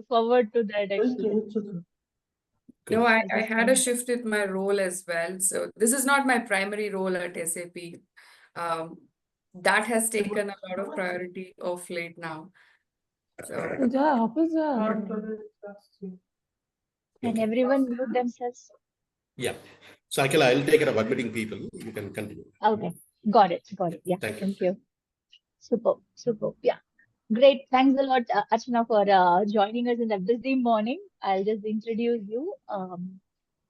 forward to that actually. No, I had a shift in my role as well. So this is not my primary role at SAP. Um, that has taken a lot of priority of late now. So And everyone mute themselves. Yeah. So Akila, I'll take care of admitting people. You can continue. Okay, got it. Yeah, Thank you. Superb. Yeah, great. Thanks a lot, Archana, for joining us in the busy morning. I'll just introduce you.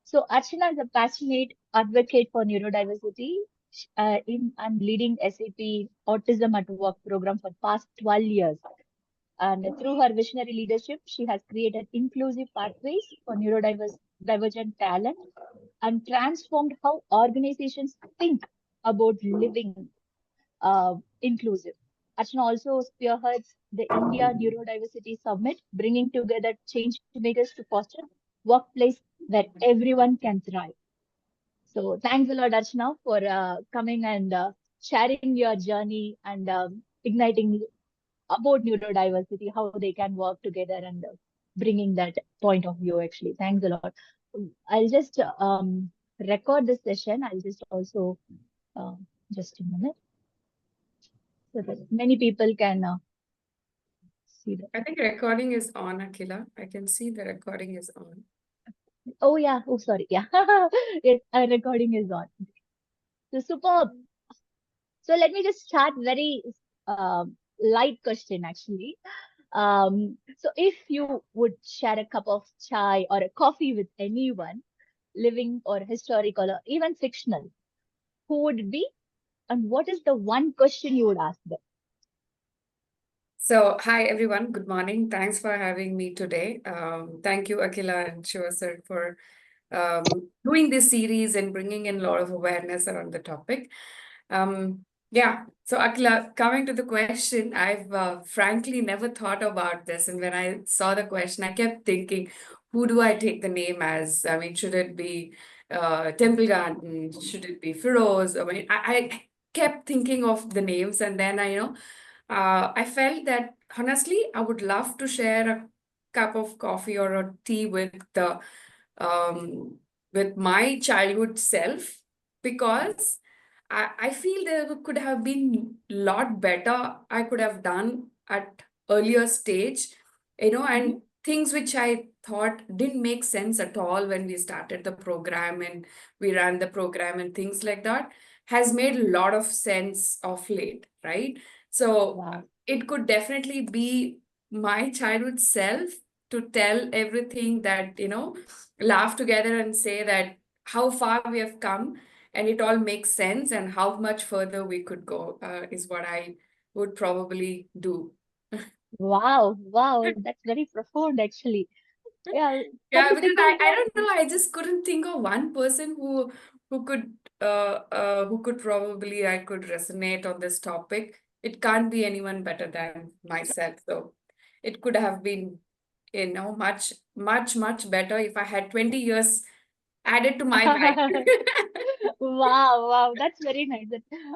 So Archana is a passionate advocate for neurodiversity. I'm leading SAP Autism at Work program for past 12 years. And through her visionary leadership, she has created inclusive pathways for neurodivergent talent and transformed how organizations think about living inclusive. Archana also spearheads the India Neurodiversity Summit, bringing together change makers to foster workplace where everyone can thrive. So thanks a lot, Archana, for coming and sharing your journey and igniting about neurodiversity, how they can work together and bringing that point of view, actually. Thanks a lot. I'll just record this session. I'll just also, uh, just a minute, so that many people can see that. I think recording is on, Akila. I can see the recording is on. Oh, yeah. Oh, sorry. Yeah. Recording is on. So superb. So let me just start very light question, actually. So if you would share a cup of chai or a coffee with anyone, living or historical or even fictional, who would it be? And what is the one question you would ask them? So, hi everyone. Good morning. Thanks for having me today. Thank you, Akila and Shiva sir, for doing this series and bringing in a lot of awareness around the topic. Yeah, so Akila, coming to the question, I've frankly never thought about this. And when I saw the question, I kept thinking, who do I take the name as? I mean, should it be Temple Garden? Should it be Firoz? I mean, I kept thinking of the names, and then I felt that honestly, I would love to share a cup of coffee or a tea with my childhood self, because I feel there could have been a lot better I could have done at earlier stage, and things which I thought didn't make sense at all when we started the program and we ran the program and things like that has made a lot of sense of late, right? So Wow. it could definitely be my childhood self to tell everything that, laugh together and say that how far we have come and it all makes sense and how much further we could go is what I would probably do. Wow. That's very profound, actually. Yeah. Come Yeah, to because think of I it, don't know, I just couldn't think of one person who could probably I could resonate on this topic. It can't be anyone better than myself. So it could have been, much better if I had 20 years added to my life. wow, that's very nice.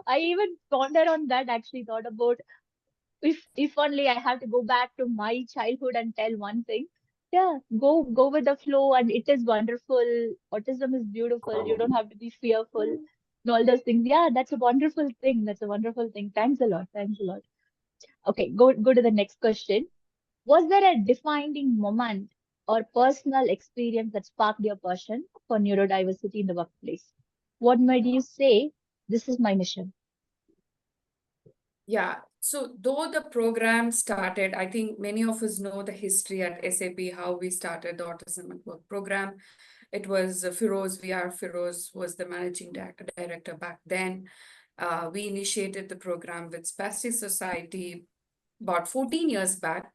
I even ponder on that, actually thought about if only I have to go back to my childhood and tell one thing. Yeah, go with the flow, and it is wonderful. Autism is beautiful. You don't have to be fearful and all those things. Yeah, that's a wonderful thing. That's a wonderful thing. Thanks a lot. Thanks a lot. Okay, go to the next question. Was there a defining moment or personal experience that sparked your passion for neurodiversity in the workplace? What made you say, this is my mission? Yeah. So though the program started, I think many of us know the history at SAP, how we started the Autism at Work program. It was Firoz, VR Firoz was the managing director back then. We initiated the program with Spastic Society about 14 years back.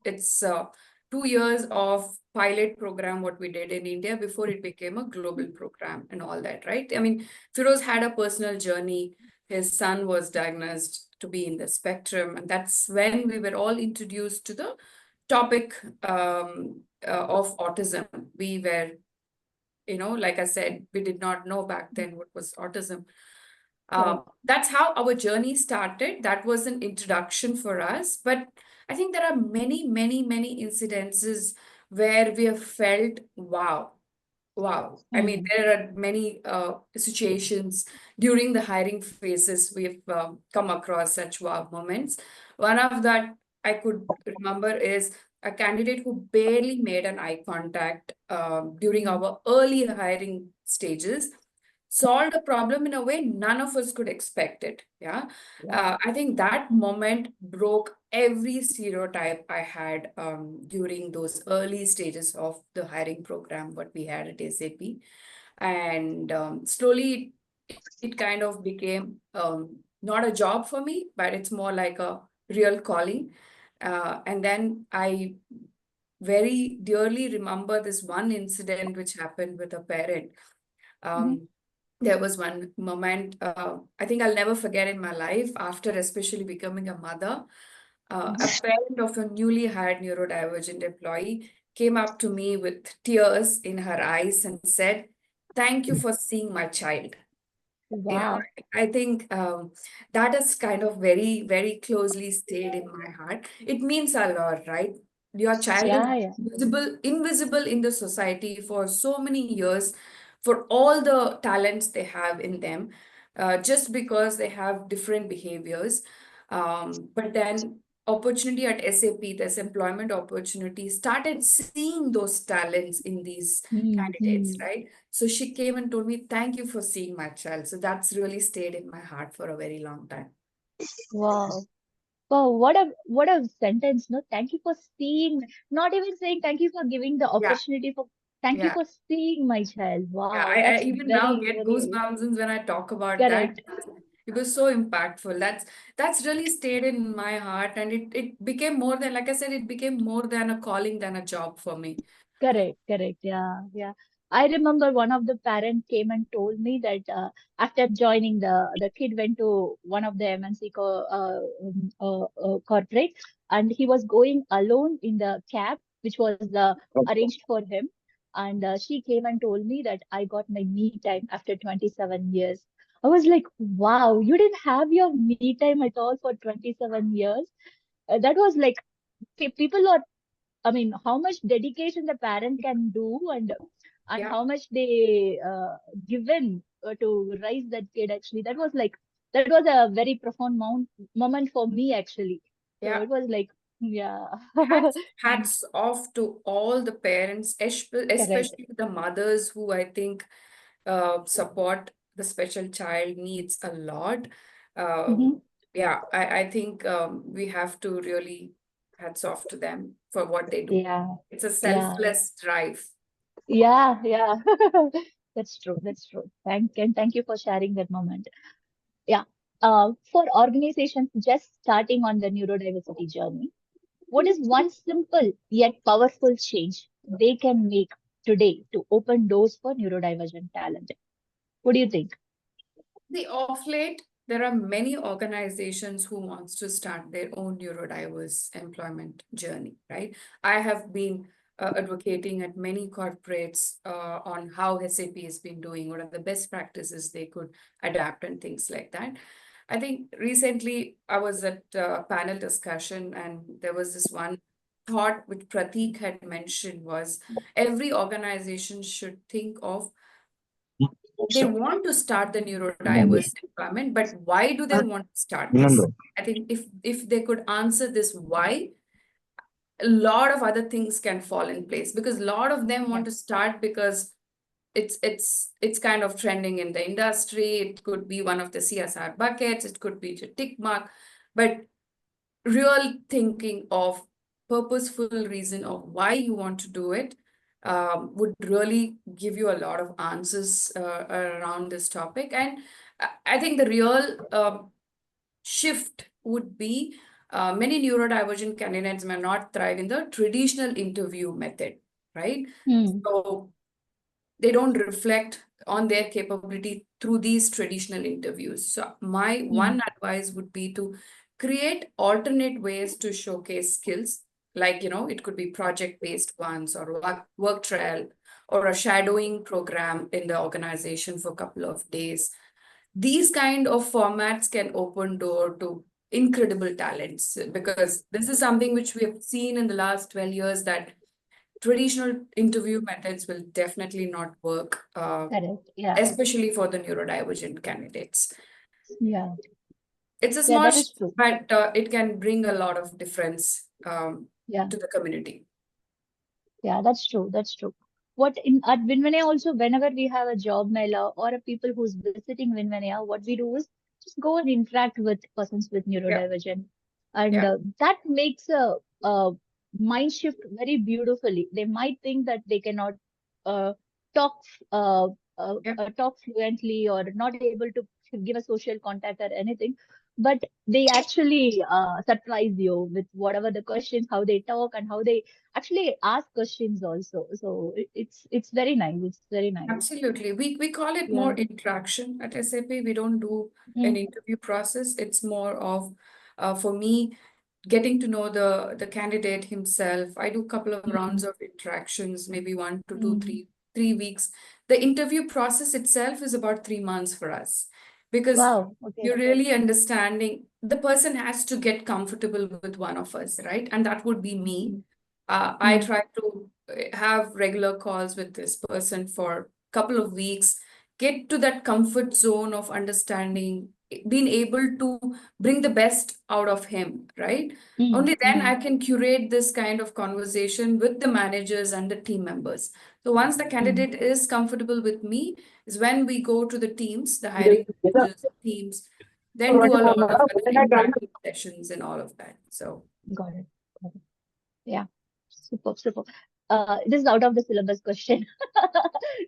It's 2 years of pilot program, what we did in India before it became a global program and all that, right? I mean, Firoz had a personal journey. His son was diagnosed to be in the spectrum, and that's when we were all introduced to the topic of autism. We were, like I said, we did not know back then what was autism. That's how our journey started. That was an introduction for us. But I think there are many, many, many incidences where we have felt, wow. Wow. I mean, there are many situations during the hiring phases we've come across such wow moments. One of that I could remember is a candidate who barely made an eye contact during our early hiring stages, solved a problem in a way none of us could expect it. Yeah. I think that moment broke every stereotype I had during those early stages of the hiring program, what we had at SAP. And slowly it kind of became not a job for me, but it's more like a real calling. And then I very dearly remember this one incident which happened with a parent. There was one moment I think I'll never forget in my life after especially becoming a mother. A parent of a newly hired neurodivergent employee came up to me with tears in her eyes and said, "Thank you for seeing my child." Wow. I think that has kind of very, very closely stayed in my heart. It means a lot, right? Your child is Yeah. invisible in the society for so many years, for all the talents they have in them, just because they have different behaviors. But then opportunity at SAP, this employment opportunity, started seeing those talents in these candidates, right? So she came and told me, "Thank you for seeing my child." So that's really stayed in my heart for a very long time. Wow. Wow, what a sentence, no? Thank you for seeing, not even saying thank you for giving the Yeah, opportunity for thank you yeah, for seeing my child. yeah. Wow, I that's even now very, get very goosebumps when I talk about that. correct. It was so impactful. That's really stayed in my heart, and it became more than, like I said, it became more than a calling than a job for me. Correct. Yeah. I remember one of the parents came and told me that after joining the kid went to one of the MNC corporate, and he was going alone in the cab, which was arranged for him. And she came and told me that I got my me time after 27 years. I was like, wow, you didn't have your me time at all for 27 years. That was like, people are, I mean, how much dedication the parent can do, and Yeah, how much they given to raise that kid. Actually, that was a very profound moment for me actually. So yeah. it was like, yeah, and Hats off to all the parents, correct. especially the mothers who I think support the special child needs a lot. Hmm. Yeah, I think we have to really hats off to them for what they do. Yeah, It's a yeah, selfless drive. yeah. That's true. That's true. Thank you for sharing that moment. Yeah. For organizations just starting on the neurodiversity journey, what is one simple yet powerful change they can make today to open doors for neurodivergent talent? What do you think? The off late, there are many organizations who wants to start their own neurodiverse employment journey, right? I have been advocating at many corporates on how SAP has been doing, what are the best practices they could adapt and things like that. I think recently I was at a panel discussion and there was this one thought which Pratik had mentioned was every organization should think of they want to start the neurodiverse employment, but why do they want to start this? I think if they could answer this why, a lot of other things can fall in place because a lot of them Yeah. want to start because it's kind of trending in the industry. It could be one of the CSR buckets, it could be a tick mark, but real thinking of purposeful reason of why you want to do it would really give you a lot of answers around this topic. And I think the real shift would be many neurodivergent candidates may not thrive in the traditional interview method, right? Hmm. So they don't reflect on their capability through these traditional interviews. So my Hmm. one advice would be to create alternate ways to showcase skills, like, it could be project-based ones or work trial or a shadowing program in the organization for a couple of days. These kind of formats can open door to incredible talents, because this is something which we have seen in the last 12 years, that traditional interview methods will definitely not work, Correct. Yeah. especially for the neurodivergent candidates. Yeah. It's a Yeah, small that is shift, true. but it can bring a lot of difference Yeah. to the community. Yeah, that's true. That's true. What in at WinVinaya also, whenever we have a job mela or a people who's visiting WinVinaya, what we do is just go and interact with persons with Yeah, neurodivergent, and yeah, that makes a mind shift very beautifully. They might think that they cannot uh, talk uh, yeah. talk fluently or not able to give a social contact or anything, but they actually surprise you with whatever the questions, how they talk, and how they actually ask questions also. So it's very nice. It's very nice. Absolutely. We call it Yeah. more interaction at SAP. We don't do an Mm, interview process. It's more of, for me, getting to know the candidate himself. I do a couple of rounds mm, of interactions, maybe one to two, mm. 3 weeks. The interview process itself is about 3 months for us, because Wow. Okay. you're really understanding the person has to get comfortable with one of us, right? And that would be me. Mm, I mm, try to have regular calls with this person for a couple of weeks, get to that comfort zone of understanding, being able to bring the best out of him, right? mm, Only then I mm, can curate this kind of conversation with the managers and the team members. So once the mm. candidate is comfortable with me, is when we go to the teams, the hiring managers, teams, then do a lot of other interactive sessions and all of that. So Got it. Got it. Yeah. Super, super. This is out of the syllabus question.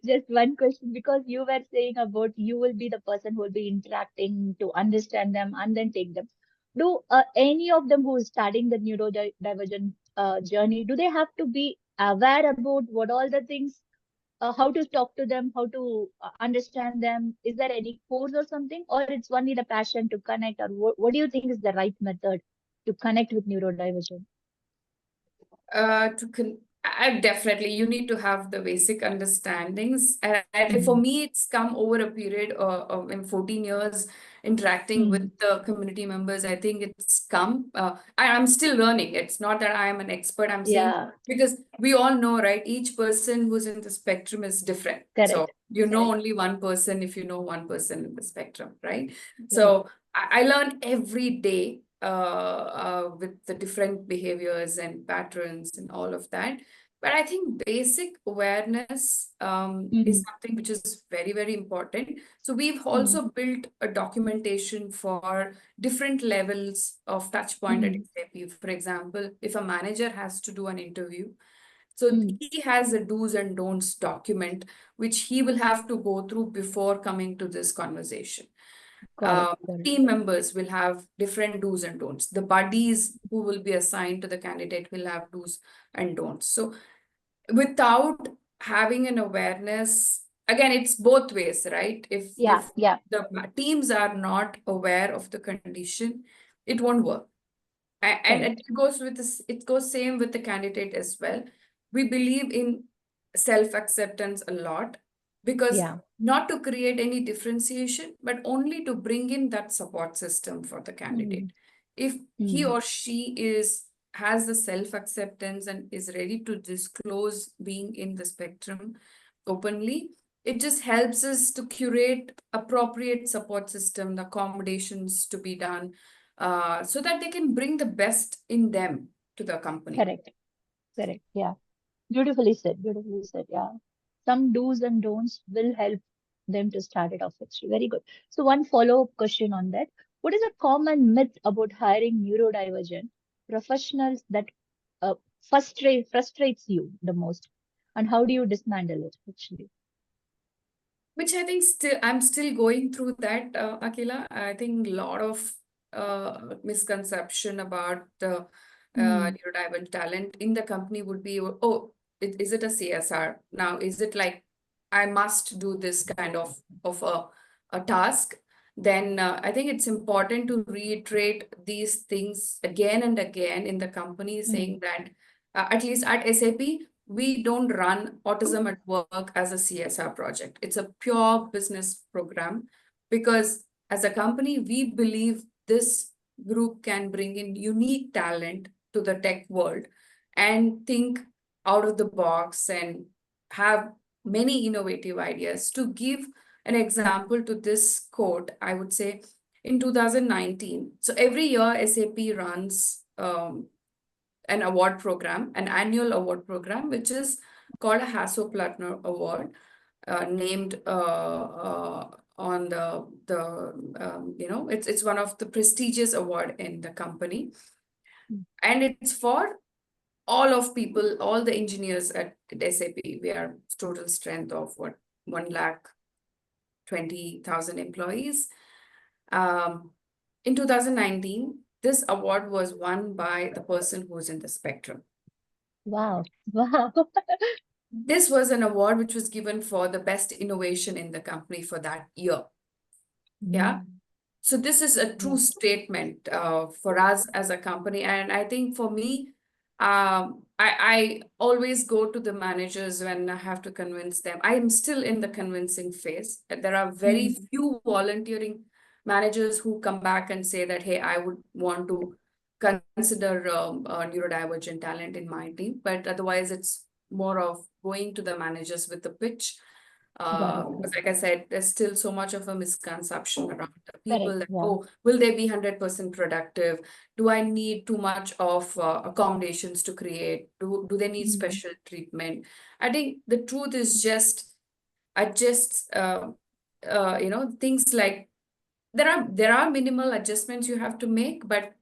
Just one question, because you were saying about you will be the person who will be interacting to understand them and then take them. Do any of them who is starting the neurodivergent journey, do they have to be aware about what all the things, how to talk to them, how to understand them? Is there any course or something, or it's only the passion to connect, or what do you think is the right method to connect with neurodivergent? to con definitely you need to have the basic understandings, and for Mm, me it's come over a period of in 14 years interacting with mm. the community members. I think it's come, I'm still learning. It's not that I am an expert, I'm saying, Yeah, because we all know, right, each person who's in the spectrum is different. So correct, you know correct, only one person if you know one person in the spectrum, right? correct. So I learn every day with the different behaviors and patterns and all of that. But I think basic awareness is Mm, something which is very, very important. So we've mm, also built a documentation for different levels of touch point at mm, SAP. For example, if a manager has to do an interview, so mm. he has a do's and don'ts document, which he will have to go through before coming to this conversation. Got it, got it. Team members will have different do's and don'ts. The buddies who will be assigned to the candidate will have do's and don'ts. So without having an awareness, again, it's both ways, right? Yeah, If yeah, the teams are not aware of the condition, it won't work. And correct. it goes with this, it goes same with the candidate as well. We believe in self-acceptance a lot, because Yeah. not to create any differentiation, but only to bring in that support system for the candidate. Mm, If he mm. or she has the self-acceptance and is ready to disclose being in the spectrum openly, it just helps us to curate appropriate support system, the accommodations to be done, so that they can bring the best in them to the company. Correct, correct. Yeah. Beautifully said, beautifully said. Yeah. Some do's and don'ts will help them to start it off actually. Very good. So one follow-up question on that. What is a common myth about hiring neurodivergent professionals that frustrates you the most? And how do you dismantle it actually? Which I think still I'm still going through that, Akila. I think a lot of misconception about the Hmm. neurodivergent talent in the company would be, oh, is it a CSR? Now, is it like I must do this kind of a task? Then I think it's important to reiterate these things again and again in the company, Hmm. saying that at least at SAP, we don't run Autism at Work as a CSR project. It's a pure business program, because as a company, we believe this group can bring in unique talent to the tech world and think out of the box and have many innovative ideas. To give an example to this quote, I would say in 2019, so every year SAP runs an award program, an annual award program, which is called a Hasso Plattner Award, named on it's one of the prestigious award in the company, and it's for all of people, all the engineers at SAP. We are total strength of what, 120,000 employees. In 2019, this award was won by the person who's in the spectrum. Wow. Wow. This was an award which was given for the best innovation in the company for that year. Yeah. So this is a true statement for us as a company. And I think for me, I always go to the managers when I have to convince them. I am still in the convincing phase. There are very few volunteering managers who come back and say that, hey, I would want to consider neurodivergent talent in my team. But otherwise, it's more of going to the managers with the pitch. Because like I said, there's still so much of a misconception around the people Correct. that, Yeah. oh, will they be 100% productive? Do I need too much of accommodations to create? Do they need special treatment? I think the truth is just adjust, things like there are minimal adjustments you have to make, but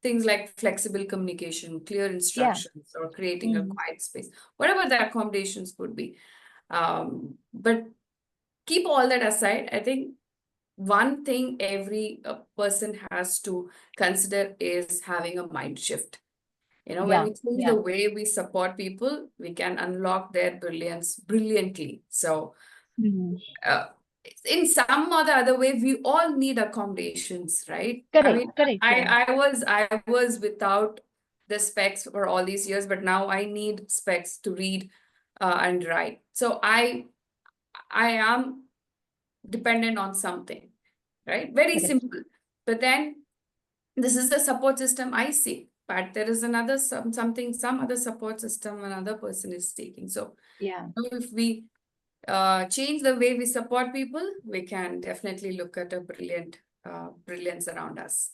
things like flexible communication, clear Yeah. instructions, or creating a quiet space, whatever the accommodations could be. But keep all that aside, I think one thing every person has to consider is having a mind shift. When Yeah. we change Yeah. the way we support people, we can unlock their brilliance brilliantly. So in some or the other way, we all need accommodations, right? I Correct. mean, Correct. Yeah. I was without the specs for all these years, but now I need specs to read and write. So I am dependent on something, right? Very Correct. simple. But then this is the support system I see, but there is another some other support system another person is taking. So Yeah. if we change the way we support people, we can definitely look at a brilliance around us.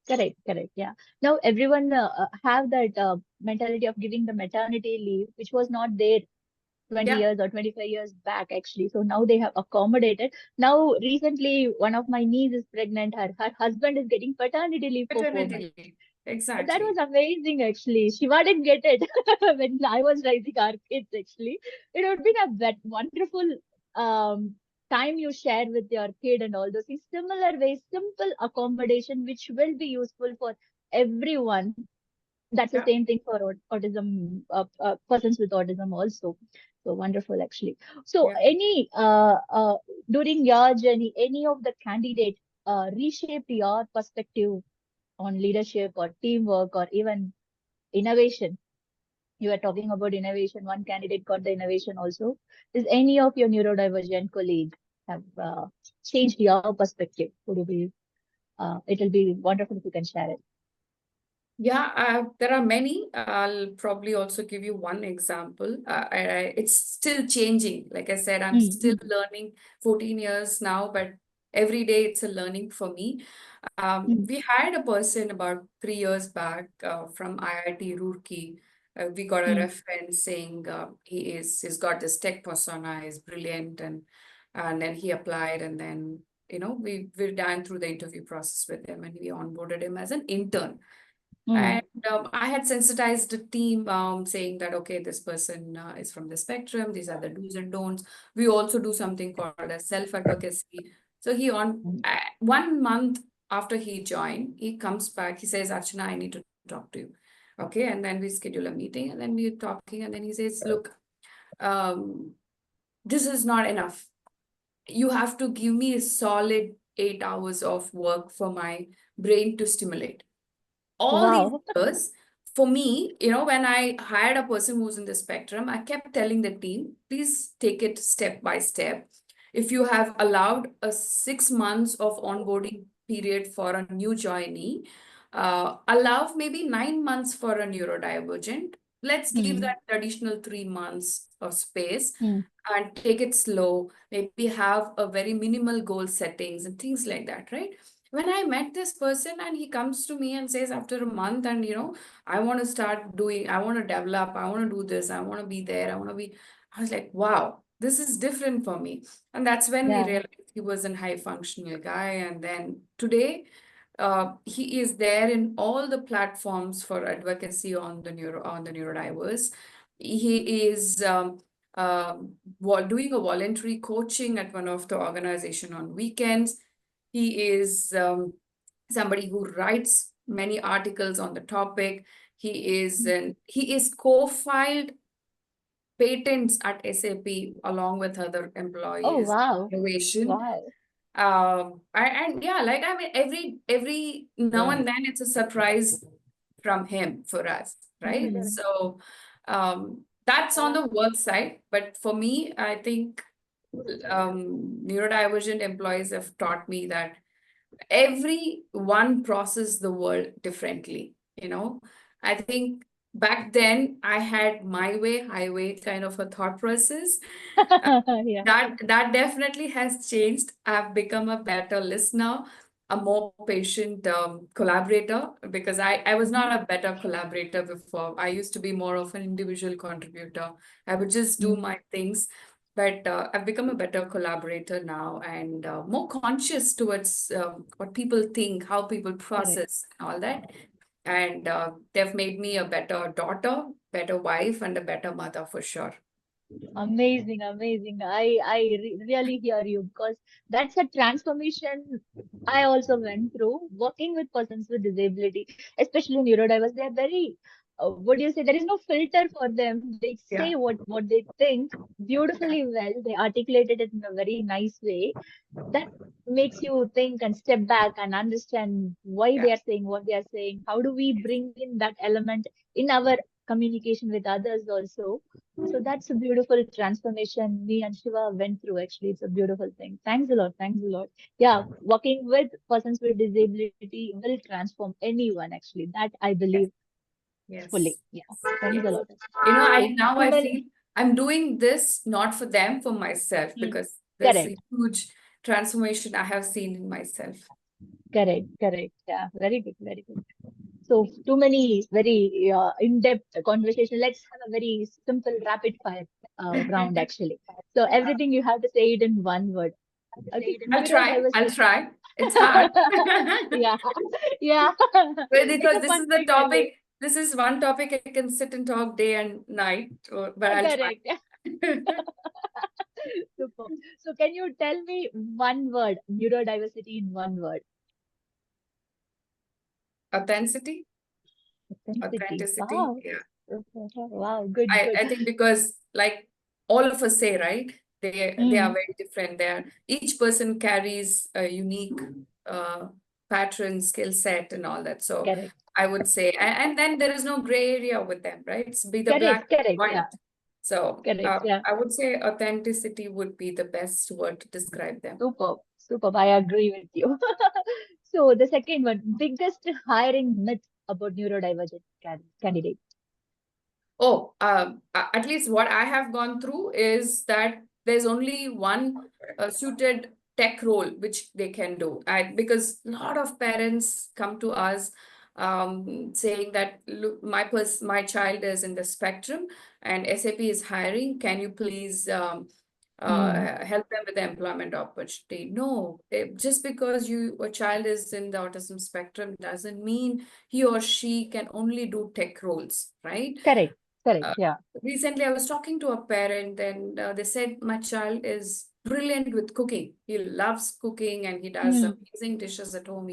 Correct. Correct. Yeah. Now everyone have that mentality of giving the maternity leave, which was not there 20 Yeah, years or 25 years back, actually. So now they have accommodated. Now, recently, one of my niece is pregnant. Her husband is getting paternity leave for 4 months. paternity leave. That was Exactly. amazing, actually. Shiva didn't get it when I was raising our kids, actually. It would be a wonderful um, time you share with your kid and all those things. Similar way, simple accommodation, which will be useful for everyone. That's the Yeah. same thing for autism, persons with autism also. So wonderful, actually. So Yeah. any during your journey, any of the candidate reshaped your perspective on leadership or teamwork or even innovation? You were talking about innovation. One candidate got the innovation also. Is any of your neurodivergent colleague have changed your perspective? Would you be? It will be wonderful if you can share it. Yeah, there are many. I'll probably also give you one example. It's still changing. Like I said, I'm still learning 14 years now, but every day it's a learning for me. We hired a person about 3 years back from IIT Roorkee. We got a reference saying he's got this tech persona, he's brilliant, and then he applied, and then we ran through the interview process with him, and we onboarded him as an intern. And I had sensitized the team saying that, okay, this person is from the spectrum. These are the do's and don'ts. We also do something called as self-advocacy. So 1 month after he joined, he comes back. He says, Archana, I need to talk to you. Okay. And then we schedule a meeting, and then we're talking. And then he says, look, this is not enough. You have to give me a solid 8 hours of work for my brain to stimulate. All these Wow. years, for me, when I hired a person who's in the spectrum, I kept telling the team, please take it step by step. If you have allowed a 6 months of onboarding period for a new joinee, allow maybe 9 months for a neurodivergent. Let's give Hmm. that additional 3 months of space Hmm. and take it slow. Maybe have a very minimal goal settings and things like that, right? When I met this person and he comes to me and says after a month, and I want to start doing, I want to develop, I want to do this, I want to be there, I was like, wow, this is different for me. And that's when we Yeah. realized he was a high functional guy. And then today, he is there in all the platforms for advocacy on the neurodiverse. He is doing a voluntary coaching at one of the organization on weekends. He is somebody who writes many articles on the topic. He is co-filed patents at SAP along with other Oh, employees. wow. Innovation. Wow. And yeah, like I mean, every now and then it's a surprise from him for us, right? Hmm. So that's on the work side. But for me, I think neurodivergent employees have taught me that everyone processes the world differently. I think back then I had my way, highway kind of a thought process. Yeah. That definitely has changed. I've become a better listener, a more patient collaborator, because I was Mhm. not a better collaborator before. I used to be more of an individual contributor. I would just do Hmm. my things. But I've become a better collaborator now, and more conscious towards what people think, how people Correct. process, and all that. And they've made me a better daughter, better wife, and a better mother for sure. Amazing, amazing. I really hear you, because that's a transformation I also went through working with persons with disability, especially neurodiverse. They are very, what do you say? There is no filter for them. They say Yeah. what they think Yeah. beautifully well. They articulated it in a very nice way that makes you think and step back and understand why Yeah. they are saying what they are saying. How do we bring in that element in our communication with others also? So that's a beautiful transformation me and Shiva went through. Actually, it's a beautiful thing. Thanks a lot. Thanks a lot. Yeah, working with persons with disability will transform anyone. Actually, that I Yes. believe fully. Yes. Yeah. Yes. Thanks a Yes. lot. I So now too I many. feel I'm doing this not for them, for myself, Hmm. because there's a Correct. huge transformation I have seen in myself. Correct. Correct. Yeah. Very good. Very good. So too many very in-depth conversation. Let's have a very simple rapid fire round actually. So everything you have to say it in one word. Okay, I'll try. I'll neurodiversity. try. It's hard. Yeah, yeah. Well, It's because a this fun is the thing only. topic. This is one topic I can sit and talk day and night, but I'll try. Correct. Yeah. Super. So can you tell me one word, neurodiversity in one word? Authenticity. Authenticity. Authenticity. Wow. Yeah. Wow. Good, I good. think because like all of us say, right? They are Hmm. very different. Each person carries a unique uh, pattern, skill set, and all that. So Correct. I would say, and then there is no gray area with them, right? It's be the black Correct. and Correct. white. Yeah. So Correct. Yeah. I would say authenticity would be the best word to describe them. Superb. Superb. I agree with you. So the second one, biggest hiring myth about neurodivergent candidate. Oh, at least what I have gone through is that there's only one suited tech role which they can do. Because a lot of parents come to us saying that, look, my child is in the spectrum and SAP is hiring. Can you please Hmm. help them with the employment opportunity? No, just because a child is in the autism spectrum doesn't mean he or she can only do tech roles, right? Correct. Correct. Uh, Yeah. Recently, I was talking to a parent, and they said my child is brilliant with cooking. He loves cooking and he does Hmm. amazing dishes at home.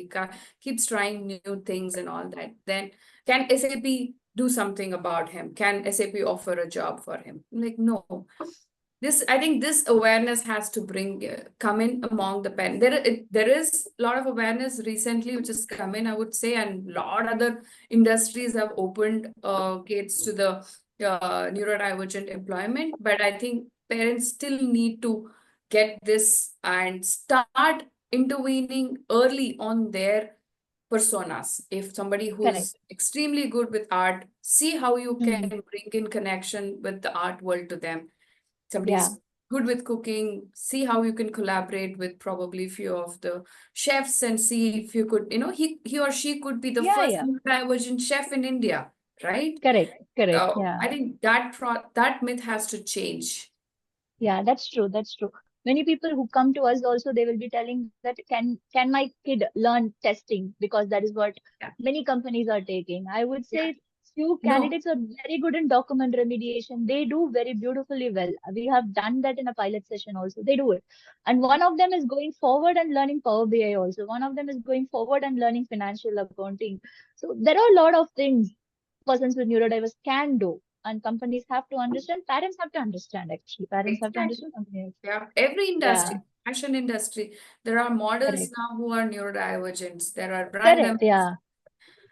Keeps trying new things and all that. Then, can SAP do something about him? Can SAP offer a job for him? I'm like, no. I think this awareness has to come in among the parents. There is a lot of awareness recently which has come in, I would say, and a lot other industries have opened gates to the neurodivergent employment. But I think parents still need to get this and start intervening early on their personas. If somebody Correct. who's extremely good with art, see how you Hmm. can bring in connection with the art world to them. Yeah. Somebody's good with cooking, see how you can collaborate with probably few of the chefs and see if you could, he or she could be the Yeah. first Yeah. neurodivergent chef in India, right? Correct. Correct. Yeah. I think that myth has to change. Yeah, that's true. That's true. Many people who come to us also, they will be telling that can my kid learn testing, because that is what Yeah. many companies are taking. I would Yeah. say few No. candidates are very good in document remediation. They do very beautifully well. We have done that in a pilot session also. They do it. And one of them is going forward and learning Power BI also. One of them is going forward and learning financial accounting. So there are a lot of things persons with neurodiverse can do. And companies have to understand, parents have to understand actually. Parents have to Exactly. understand, companies. Yeah. Every Yeah, industry, fashion industry, there are models correct. now who are neurodivergents. There are brand Correct, ambassadors. yeah.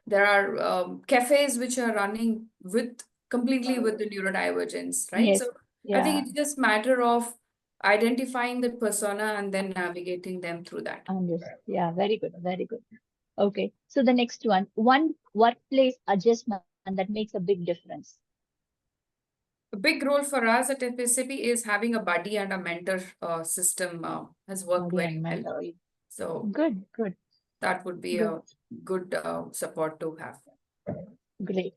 There are cafes which are running completely with the neurodivergence, right? Yes, So I think yeah. it's just matter of identifying the persona and then navigating them through that. Understood. Yeah, very good, very good. Okay, so the next one workplace adjustment that makes a big difference. A big role for us at FSAP is having a buddy and a mentor system has worked Body and very well. mental. So Good, good, that would be good, a good support to have. great.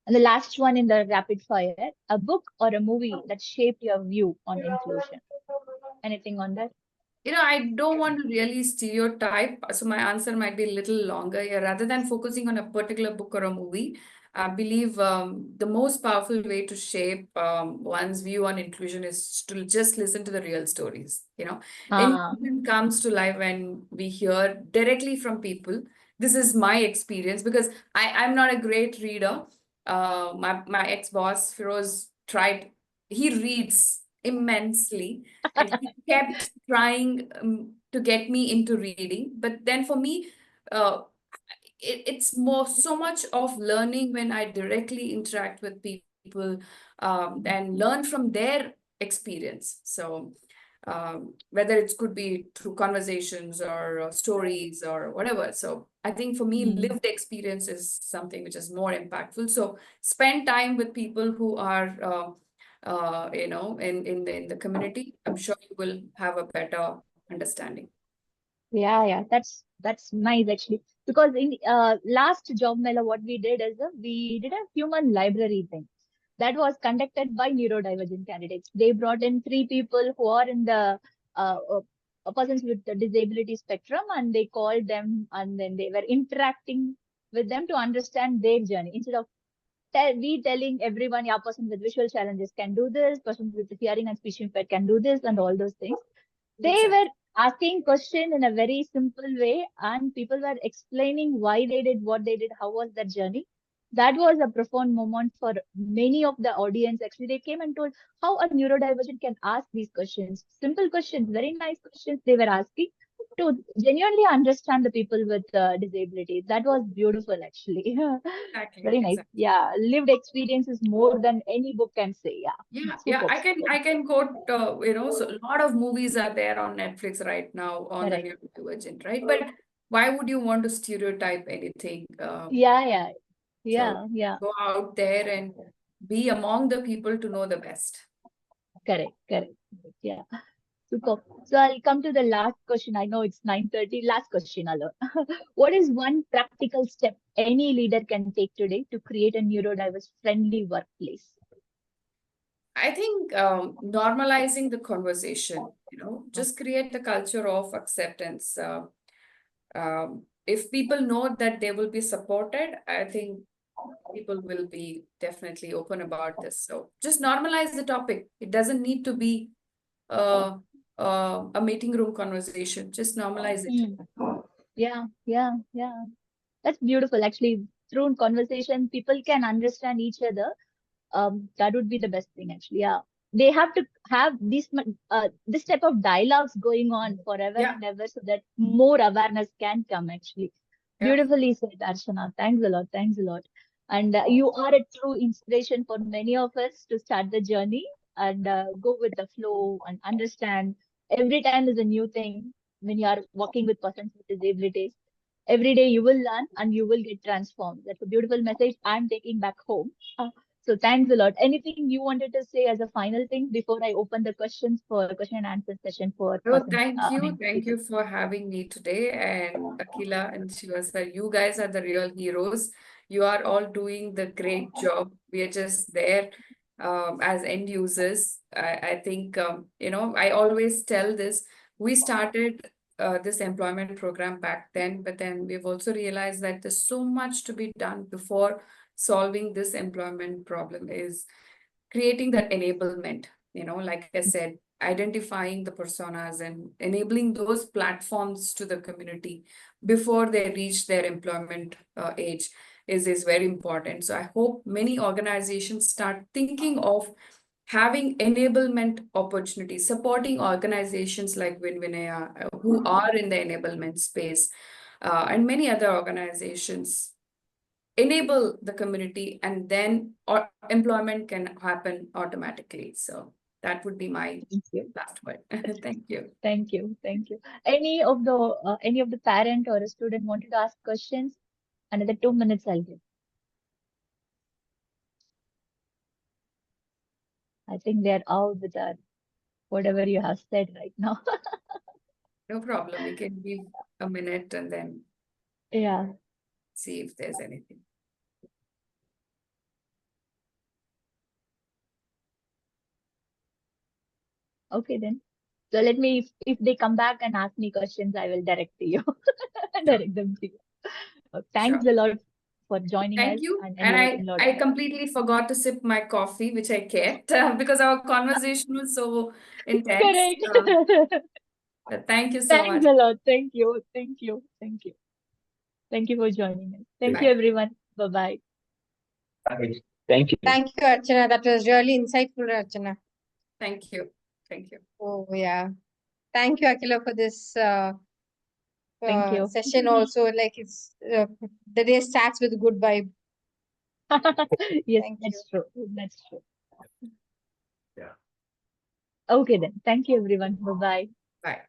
And the last one in the rapid fire, a book or a movie that shaped your view on inclusion. Anything on that? I don't want to really stereotype, so my answer might be a little longer here. Rather than focusing on a particular book or a movie, I believe the most powerful way to shape one's view on inclusion is to just listen to the real stories. Ah, Inclusion comes to life when we hear directly from people. This is my experience because I'm not a great reader. My ex-boss, Firoz, he reads immensely and he kept trying to get me into reading. But then for me, uh, it's more so much of learning when I directly interact with people and learn from their experience. So whether it could be through conversations or stories or whatever. So I think for me, hmm. lived experience is something which is more impactful. So spend time with people who are in the community. I'm sure you will have a better understanding. Yeah, yeah, that's nice actually. Because in last job mela, what we did is we did a human library thing that was conducted by neurodivergent candidates. They brought in three people who are in the uh, uh, persons with the disability spectrum, and they called them, and then they were interacting with them to understand their journey instead of we telling everyone, yeah, person with visual challenges can do this, person with hearing and speech impaired can do this, and all those things. They were Exactly. asking question in a very simple way, and people were explaining why they did what they did, how was that journey. That was a profound moment for many of the audience. Actually, they came and told how a neurodivergent can ask these questions, simple questions, very nice questions they were asking to genuinely understand the people with disabilities. That was beautiful, actually. Exactly. Very nice. Exactly. Yeah, lived experience is more than any book can say. Yeah, Yeah, yeah, superb, I superb. can quote, so a lot of movies are there on Netflix right now on the Correct. neurodivergent, right? But why would you want to stereotype anything? Yeah, yeah, So yeah, yeah. go out there and be among the people to know the best. Correct, correct. Yeah, super. So I'll come to the last question. I know it's 9:30. Last question, Alok. What is one practical step any leader can take today to create a neurodiverse friendly workplace? I think normalizing the conversation, just create the culture of acceptance. If people know that they will be supported, I think people will be definitely open about this. So just normalize the topic. It doesn't need to be uh, a meeting room conversation. Just normalize it. Hmm. Yeah, yeah, yeah. That's beautiful. Actually, through conversation, people can understand each other. That would be the best thing, actually. Yeah, they have to have this type of dialogues going on forever Yeah, and ever, so that more awareness can come. Actually, yeah. beautifully said, Archana. Thanks a lot. Thanks a lot. And you are a true inspiration for many of us to start the journey and go with the flow and understand. Every time is a new thing when you are working with persons with disabilities. Every day you will learn and you will get transformed. That's a beautiful message I'm taking back home. So thanks a lot. Anything you wanted to say as a final thing before I open the questions for question and answer session for No, persons, thank you. Thank people? you for having me today. And Akila and Shiva sir, you guys are the real heroes. You are all doing the great job. We are just there as end users. I think, I always tell this. We started this employment program back then, but then we've also realized that there's so much to be done before solving this employment problem is creating that enablement, like I said, identifying the personas and enabling those platforms to the community before they reach their employment age is very important. So I hope many organizations start thinking of having enablement opportunities, supporting organizations like WinVinaya who are in the enablement space, and many other organizations enable the community, and then employment can happen automatically. So that would be my Thank you. last word. Thank you. Thank you. Thank you. Any of the parent or a student wanted to ask questions? Another 2 minutes I'll give. I think they're out with that, whatever you have said right now. No problem. We can give a minute and then Yeah. see if there's anything. Okay then. So let me, if they come back and ask me questions, I will direct to you. Direct them to you. Thanks Sure. a lot for joining us Thank you. and And enlightening a lot. I completely forgot to sip my coffee, which I kept because our conversation was so intense. Correct. But thank you so Thanks much. a lot. Thank you. Thank you. Thank you. Thank you for joining us. Thank you, Bye. everyone. Bye-bye. Thank you. Thank you, Archana. That was really insightful, Archana. Thank you. Thank you. Oh, yeah. Thank you, Akila, for this Thank you. session also. Like it's the day starts with a good vibe. Yes, Thank that's you. true. That's true. Yeah. Okay then. Thank you, everyone. Bye-bye. Bye.